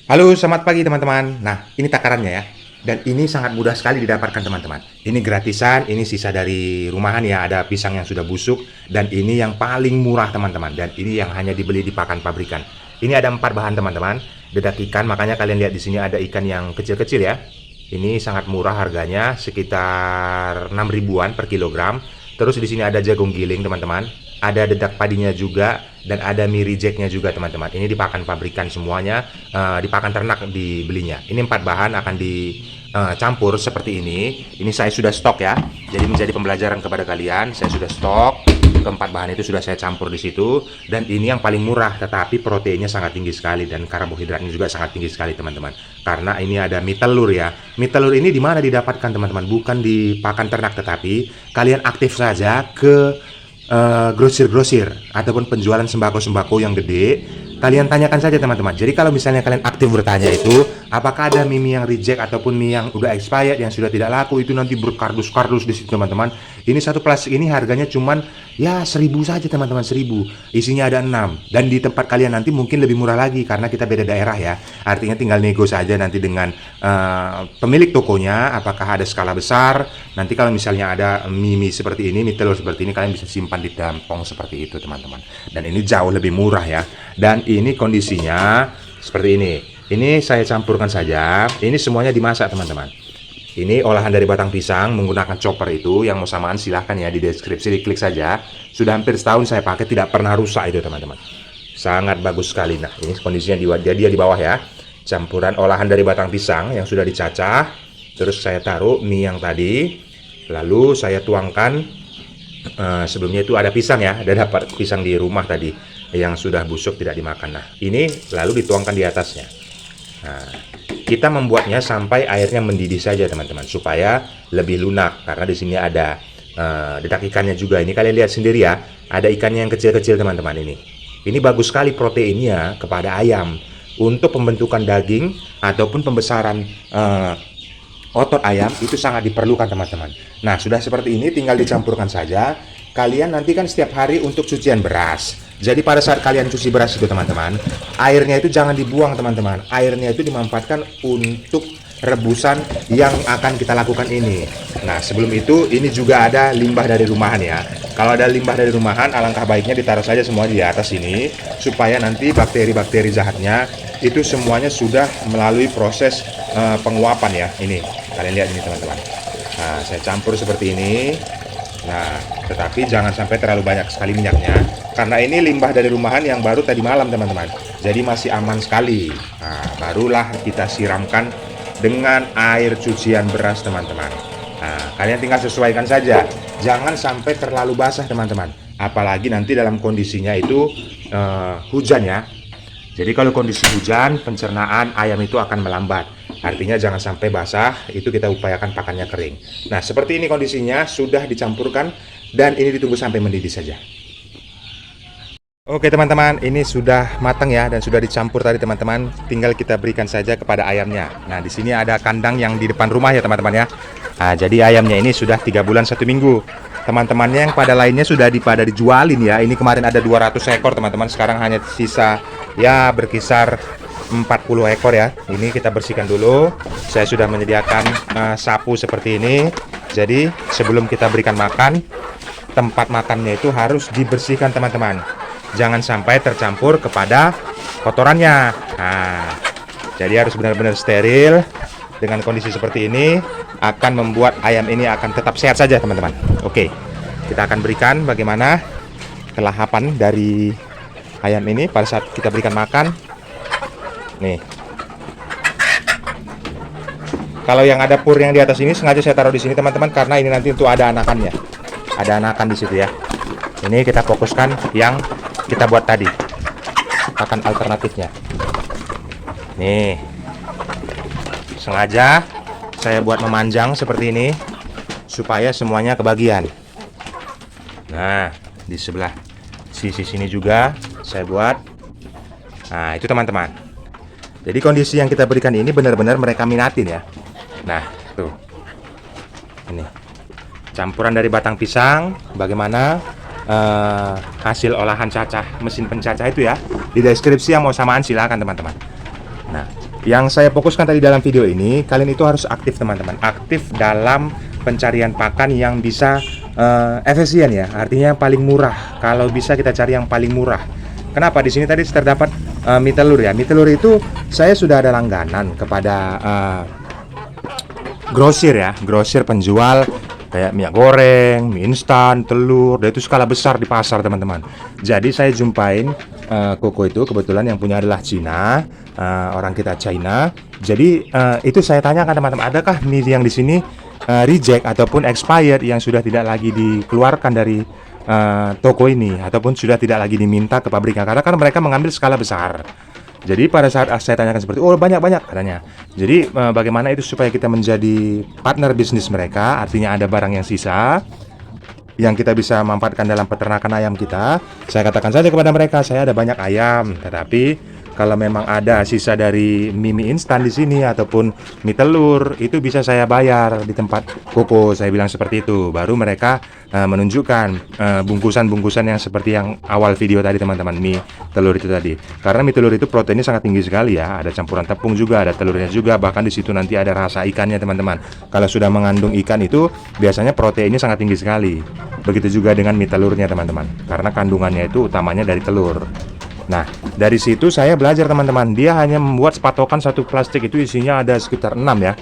Halo, selamat pagi teman-teman. Nah, ini takarannya ya. Dan ini sangat mudah sekali didapatkan teman-teman. Ini gratisan, ini sisa dari rumahan ya, ada pisang yang sudah busuk. Dan ini yang paling murah teman-teman. Dan ini yang hanya dibeli di pakan pabrikan. Ini ada 4 bahan teman-teman. Dedak ikan, makanya kalian lihat di sini ada ikan yang kecil-kecil ya. Ini sangat murah harganya, sekitar 6 ribuan per kilogram. Terus di sini ada jagung giling teman-teman. Ada dedak padinya juga dan ada mie rejectnya juga teman-teman. Ini di pakan pabrikan semuanya, di pakan ternak dibelinya. Ini 4 bahan akan dicampur seperti ini. Ini saya sudah stok ya. Jadi menjadi pembelajaran kepada kalian. Saya sudah stok. Keempat bahan itu sudah saya campur di situ. Dan ini yang paling murah, tetapi proteinnya sangat tinggi sekali dan karbohidratnya juga sangat tinggi sekali teman-teman. Karena ini ada mie telur ya. Mie telur ini di mana didapatkan teman-teman? Bukan di pakan ternak, tetapi kalian aktif saja ke grosir-grosir ataupun penjualan sembako-sembako yang gede. Kalian tanyakan saja teman-teman. Jadi kalau misalnya kalian aktif bertanya itu, apakah ada mie yang reject ataupun mie yang udah expired yang sudah tidak laku, itu nanti berkardus-kardus di situ teman-teman. Ini satu plastik ini harganya cuman ya 1.000 saja teman-teman, 1.000. Isinya ada 6. Dan di tempat kalian nanti mungkin lebih murah lagi karena kita beda daerah ya. Artinya tinggal nego saja nanti dengan pemilik tokonya, apakah ada skala besar. Nanti kalau misalnya ada mie seperti ini, mie telur seperti ini, kalian bisa simpan di dampong seperti itu teman-teman. Dan ini jauh lebih murah ya. Dan ini kondisinya seperti ini. Ini saya campurkan saja. Ini semuanya dimasak teman-teman. Ini olahan dari batang pisang menggunakan chopper itu. Yang mau samaan silahkan ya, di deskripsi diklik saja. Sudah hampir setahun saya pakai, tidak pernah rusak itu teman-teman. Sangat bagus sekali. Nah ini kondisinya dia di bawah ya. Campuran olahan dari batang pisang yang sudah dicacah. Terus saya taruh mie yang tadi. Lalu saya tuangkan. Sebelumnya itu ada pisang ya. Ada dapat pisang di rumah tadi yang sudah busuk tidak dimakan. Nah ini lalu dituangkan di atasnya. Nah, kita membuatnya sampai airnya mendidih saja teman-teman, supaya lebih lunak. Karena di sini ada dedak ikannya juga. Ini kalian lihat sendiri ya, ada ikannya yang kecil-kecil teman-teman ini. Ini bagus sekali proteinnya kepada ayam untuk pembentukan daging ataupun pembesaran otot ayam, itu sangat diperlukan teman-teman. Nah sudah seperti ini tinggal dicampurkan saja. Kalian nanti kan setiap hari untuk cucian beras. Jadi pada saat kalian cuci beras itu teman-teman, airnya itu jangan dibuang teman-teman. Airnya itu dimanfaatkan untuk rebusan yang akan kita lakukan ini. Nah sebelum itu ini juga ada limbah dari rumahan ya. Kalau ada limbah dari rumahan, alangkah baiknya ditaruh saja semua di atas ini, supaya nanti bakteri-bakteri jahatnya itu semuanya sudah melalui proses penguapan ya. Ini kalian lihat ini teman-teman. Nah saya campur seperti ini. Nah, tetapi jangan sampai terlalu banyak sekali minyaknya, karena ini limbah dari rumahan yang baru tadi malam teman-teman. Jadi masih aman sekali. Nah, barulah kita siramkan dengan air cucian beras teman-teman. Nah, kalian tinggal sesuaikan saja. Jangan sampai terlalu basah teman-teman. Apalagi nanti dalam kondisinya itu hujan ya. Jadi kalau kondisi hujan, pencernaan ayam itu akan melambat. Artinya jangan sampai basah, itu kita upayakan pakannya kering. Nah seperti ini kondisinya, sudah dicampurkan dan ini ditunggu sampai mendidih saja. Oke teman-teman, ini sudah matang ya dan sudah dicampur tadi teman-teman. Tinggal kita berikan saja kepada ayamnya. Nah di sini ada kandang yang di depan rumah ya teman-teman ya. Nah jadi ayamnya ini sudah 3 bulan 1 minggu. Teman-temannya yang pada lainnya sudah pada dijualin ya. Ini kemarin ada 200 ekor teman-teman. Sekarang hanya sisa ya berkisar 40 ekor ya. Ini kita bersihkan dulu. Saya sudah menyediakan sapu seperti ini. Jadi sebelum kita berikan makan, tempat makannya itu harus dibersihkan teman-teman. Jangan sampai tercampur kepada kotorannya. Nah, jadi harus benar-benar steril. Dengan kondisi seperti ini akan membuat ayam ini akan tetap sehat saja teman-teman. Oke, kita akan berikan bagaimana kelahapan dari ayam ini pada saat kita berikan makan. Nih, kalau yang ada pur yang di atas ini sengaja saya taruh di sini teman-teman, karena ini nanti untuk ada anakannya. Ada anakan di situ ya. Ini kita fokuskan yang kita buat tadi, pakan alternatifnya. Nih, sengaja saya buat memanjang seperti ini supaya semuanya kebagian. Nah, di sebelah sisi sini juga saya buat. Nah, itu teman-teman. Jadi kondisi yang kita berikan ini benar-benar mereka minatin ya. Nah, tuh. Ini campuran dari batang pisang, bagaimana hasil olahan cacah mesin pencacah itu ya. Di deskripsi yang mau samaan silakan teman-teman. Nah, Yang saya fokuskan tadi dalam video ini, kalian itu harus aktif teman-teman, aktif dalam pencarian pakan yang bisa efisien ya, artinya yang paling murah. Kalau bisa kita cari yang paling murah. Kenapa? Di sini tadi terdapat mie telur ya. Mie telur itu saya sudah ada langganan kepada grosir ya, grosir penjual kayak minyak goreng, mie instan, telur, dan itu skala besar di pasar teman-teman. Jadi saya jumpain Koko itu kebetulan yang punya adalah Cina, orang kita China. Jadi itu saya tanyakan teman-teman, adakah mie yang di sini reject ataupun expired yang sudah tidak lagi dikeluarkan dari toko ini ataupun sudah tidak lagi diminta ke pabriknya, karena kan mereka mengambil skala besar. Jadi pada saat saya tanyakan seperti oh banyak-banyak katanya. Jadi bagaimana itu supaya kita menjadi partner bisnis mereka, artinya ada barang yang sisa yang kita bisa manfaatkan dalam peternakan ayam kita. Saya katakan saja kepada mereka, saya ada banyak ayam, tetapi kalau memang ada sisa dari mie instan di sini ataupun mie telur, itu bisa saya bayar di tempat Koko. Saya bilang seperti itu. Baru mereka menunjukkan bungkusan-bungkusan yang seperti yang awal video tadi teman-teman, mie telur itu tadi. Karena mie telur itu proteinnya sangat tinggi sekali ya. Ada campuran tepung juga, ada telurnya juga, bahkan di situ nanti ada rasa ikannya teman-teman. Kalau sudah mengandung ikan itu biasanya proteinnya sangat tinggi sekali. Begitu juga dengan mie telurnya teman-teman. Karena kandungannya itu utamanya dari telur. Nah, dari situ saya belajar teman-teman. Dia hanya membuat patokan satu plastik itu isinya ada sekitar 6 ya.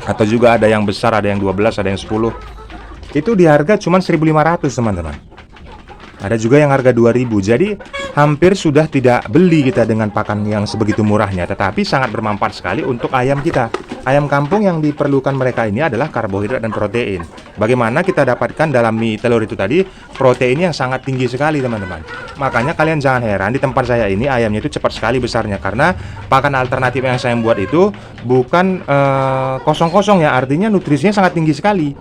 Atau juga ada yang besar, ada yang 12, ada yang 10. Itu di harga cuma 1.500 teman-teman. Ada juga yang harga 2.000. Jadi hampir sudah tidak beli kita dengan pakan yang sebegitu murahnya, tetapi sangat bermanfaat sekali untuk ayam kita. Ayam kampung yang diperlukan mereka ini adalah karbohidrat dan protein. Bagaimana kita dapatkan dalam mie telur itu tadi protein yang sangat tinggi sekali teman-teman. Makanya kalian jangan heran di tempat saya ini ayamnya itu cepat sekali besarnya, karena pakan alternatif yang saya buat itu bukan kosong-kosong ya, artinya nutrisinya sangat tinggi sekali.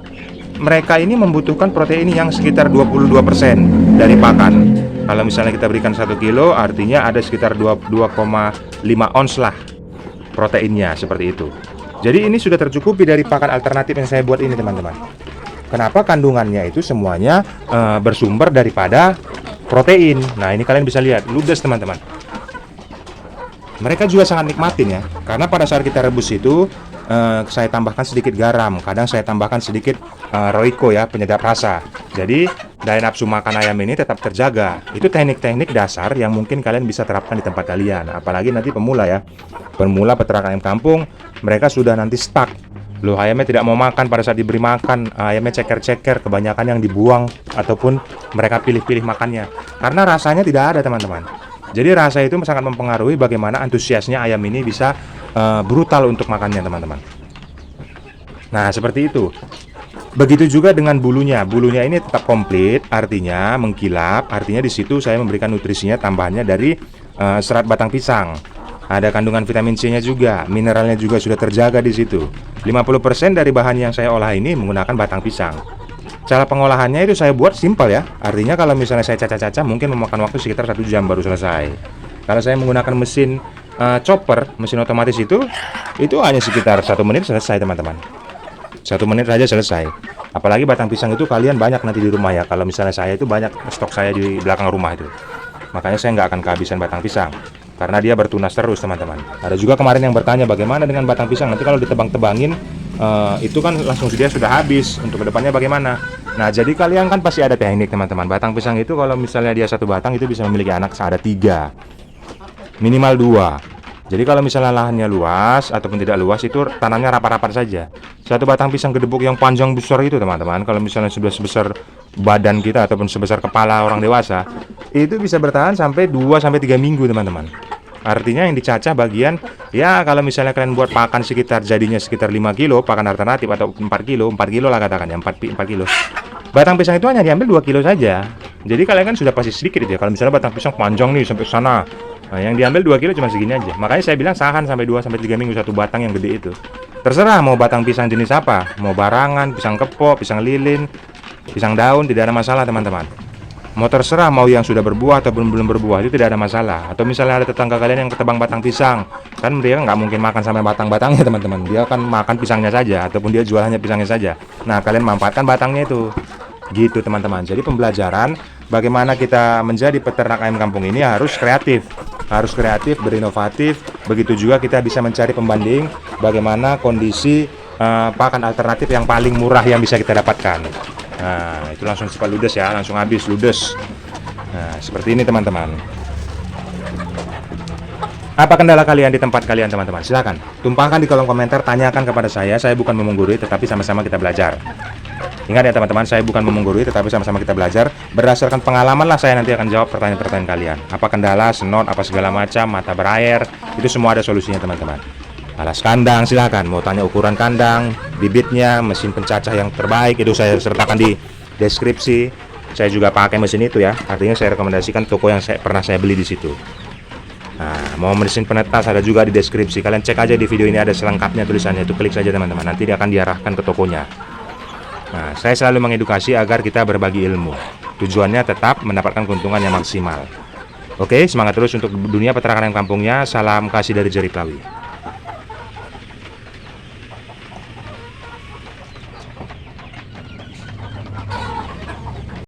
Mereka ini membutuhkan protein yang sekitar 22% dari pakan. Kalau misalnya kita berikan 1 kilo, artinya ada sekitar 2,5 ons lah proteinnya, seperti itu. Jadi ini sudah tercukupi dari pakan alternatif yang saya buat ini teman-teman. Kenapa? Kandungannya itu semuanya bersumber daripada protein. Nah ini kalian bisa lihat, ludes teman-teman. Mereka juga sangat nikmatin ya, karena pada saat kita rebus itu saya tambahkan sedikit garam, kadang saya tambahkan sedikit Royco ya, penyedap rasa. Jadi daya nafsu makan ayam ini tetap terjaga. Itu teknik-teknik dasar yang mungkin kalian bisa terapkan di tempat kalian. Apalagi nanti pemula ya, pemula peternakan ayam kampung, mereka sudah nanti stuck. Loh, ayamnya tidak mau makan, pada saat diberi makan ayamnya ceker-ceker, kebanyakan yang dibuang ataupun mereka pilih-pilih makannya karena rasanya tidak ada teman-teman. Jadi rasa itu sangat mempengaruhi bagaimana antusiasnya ayam ini bisa brutal untuk makannya teman-teman. Nah seperti itu. Begitu juga dengan bulunya. Bulunya ini tetap komplit, artinya mengkilap. Artinya di situ saya memberikan nutrisinya tambahannya dari serat batang pisang. Ada kandungan vitamin C-nya juga, mineralnya juga sudah terjaga di situ. 50% dari bahan yang saya olah ini menggunakan batang pisang. Cara pengolahannya itu saya buat simpel ya. Artinya kalau misalnya saya cacah-cacah mungkin memakan waktu sekitar 1 jam baru selesai. Kalau saya menggunakan mesin chopper, mesin otomatis itu hanya sekitar 1 menit selesai teman-teman. 1 menit saja selesai. Apalagi batang pisang itu kalian banyak nanti di rumah ya. Kalau misalnya saya itu banyak stok saya di belakang rumah itu. Makanya saya nggak akan kehabisan batang pisang, karena dia bertunas terus teman-teman. Ada juga kemarin yang bertanya bagaimana dengan batang pisang, nanti kalau ditebang-tebangin itu kan langsung dia sudah habis, untuk kedepannya bagaimana. Nah jadi kalian kan pasti ada teknik teman-teman. Batang pisang itu kalau misalnya dia 1 batang itu bisa memiliki anak ada 3, minimal 2. Jadi kalau misalnya lahannya luas ataupun tidak luas, itu tanamnya rapat-rapat saja. 1 batang pisang gedebuk yang panjang besar itu teman-teman, kalau misalnya sudah sebesar badan kita ataupun sebesar kepala orang dewasa, itu bisa bertahan sampai 2-3 minggu teman-teman. Artinya yang dicacah bagian, ya kalau misalnya kalian buat pakan sekitar jadinya sekitar 5 kilo pakan alternatif atau 4 kilo lah katakan ya, 4 kilo. Batang pisang itu hanya diambil 2 kilo saja. Jadi kalian kan sudah pasti sedikit ya. Kalau misalnya batang pisang panjang nih sampai sana, nah, yang diambil 2 kilo cuma segini aja. Makanya saya bilang sahan sampai 2-3 minggu 1 batang yang gede itu. Terserah mau batang pisang jenis apa, mau barangan, pisang kepo, pisang lilin, pisang daun, tidak ada masalah teman-teman. Mau terserah mau yang sudah berbuah atau belum berbuah, itu tidak ada masalah. Atau misalnya ada tetangga kalian yang ketebang batang pisang, kan dia nggak mungkin makan sampai batang-batangnya teman-teman. Dia akan makan pisangnya saja ataupun dia jualannya pisangnya saja. Nah kalian manfaatkan batangnya itu, gitu teman-teman. Jadi pembelajaran bagaimana kita menjadi peternak ayam kampung ini harus kreatif, berinovatif. Begitu juga kita bisa mencari pembanding bagaimana kondisi pakan alternatif yang paling murah yang bisa kita dapatkan. Nah, itu langsung cepat ludes ya, langsung habis ludes. Nah, seperti ini teman-teman. Apa kendala kalian di tempat kalian teman-teman? Silakan tumpahkan di kolom komentar, tanyakan kepada saya. Saya bukan menggurui, tetapi sama-sama kita belajar. Ingat ya teman-teman, saya bukan menggurui, tetapi sama-sama kita belajar. Berdasarkan pengalaman lah saya nanti akan jawab pertanyaan-pertanyaan kalian. Apa kendala, senot, apa segala macam, mata berair, itu semua ada solusinya teman-teman. Alas kandang, silakan. Mau tanya ukuran kandang, bibitnya, mesin pencacah yang terbaik, itu saya sertakan di deskripsi. Saya juga pakai mesin itu ya. Artinya saya rekomendasikan toko yang pernah saya beli di situ. Nah, mau mesin penetas ada juga di deskripsi. Kalian cek aja di video ini, ada selengkapnya tulisannya. Itu klik saja teman-teman. Nanti dia akan diarahkan ke tokonya. Nah, saya selalu mengedukasi agar kita berbagi ilmu. Tujuannya tetap mendapatkan keuntungan yang maksimal. Oke, semangat terus untuk dunia peternakan kampungnya. Salam kasih dari Jerry Plawi.